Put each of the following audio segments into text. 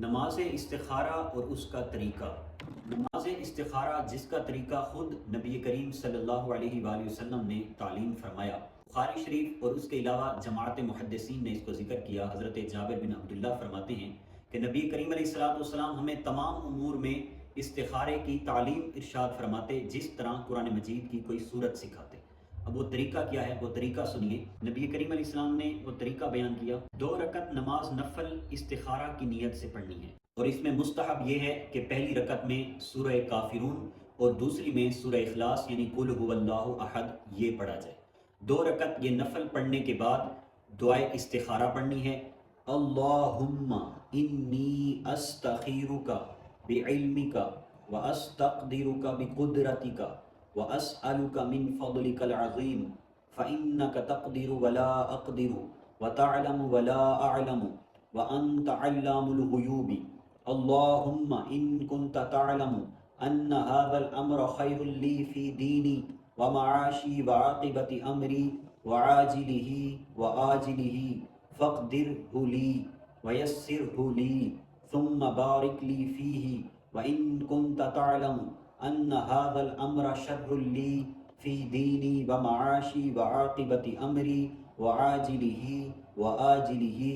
نماز استخارہ اور اس کا طریقہ۔ نماز استخارہ جس کا طریقہ خود نبی کریم صلی اللہ علیہ وآلہ وسلم نے تعلیم فرمایا، بخاری شریف اور اس کے علاوہ جماعت محدثین نے اس کو ذکر کیا۔ حضرت جابر بن عبداللہ فرماتے ہیں کہ نبی کریم علیہ السلام ہمیں تمام امور میں استخارے کی تعلیم ارشاد فرماتے، جس طرح قرآن مجید کی کوئی صورت سکھاتے۔ اب وہ طریقہ کیا ہے، وہ طریقہ سنیے۔ نبی کریم علیہ السلام نے وہ طریقہ بیان کیا۔ 2 رکعت نماز نفل استخارہ کی نیت سے پڑھنی ہے، اور اس میں مستحب یہ ہے کہ پہلی رکعت میں سورہ کافرون اور دوسری میں سورہ اخلاص یعنی قل هو اللہ احد یہ پڑھا جائے۔ 2 رکعت یہ نفل پڑھنے کے بعد دعائے استخارہ پڑھنی ہے۔ اللہم انی استخیرک بعلمک واستقدرک بقدرتک وَأَسْأَلُكَ مِن فَضْلِكَ الْعَظِيمِ فَإِنَّكَ تَقْدِرُ وَلَا أَقْدِرُ وَتَعْلَمُ وَلَا أَعْلَمُ وَأَنْتَ عَلَّامُ الْغُيُوبِ اللَّهُمَّ إِن كُنْتَ تَعْلَمُ أَنَّ هَذَا الْأَمْرَ خَيْرٌ لِّي فِي دِينِي وَمَعَاشِي وَعَاقِبَةِ أَمْرِي وَعَاجِلِهِ وَآجِلِهِ فَاقْدِرْهُ لِي وَيَسِّرْهُ لِي ثُمَّ بَارِكْ لِي فِيهِ وَإِن كُنْتَ تَعْلَمُ ان هذا الامر شر لي في ديني ومعاشي وعاقبة امري وعاجله واجله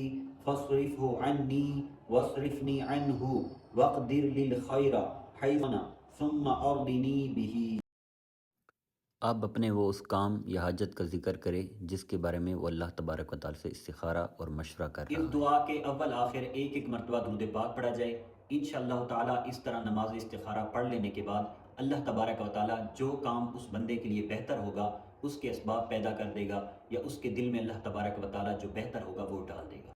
فاصرفه عني واصرفني عنه واقدر للخير حيث ثم ارضني به۔ آپ اپنے وہ اس کام یا حاجت کا ذکر کرے جس کے بارے میں وہ اللہ تبارک و تعالی سے استخارہ اور مشورہ کر رہا ہے۔ اس دعا کے اول آخر ایک مرتبہ درود پاک پڑھا جائے۔ انشاءاللہ تعالی اس طرح نماز استخارہ پڑھ لینے کے بعد اللہ تبارک و تعالی جو کام اس بندے کے لیے بہتر ہوگا اس کے اسباب پیدا کر دے گا، یا اس کے دل میں اللہ تبارک و تعالی جو بہتر ہوگا وہ ڈال دے گا۔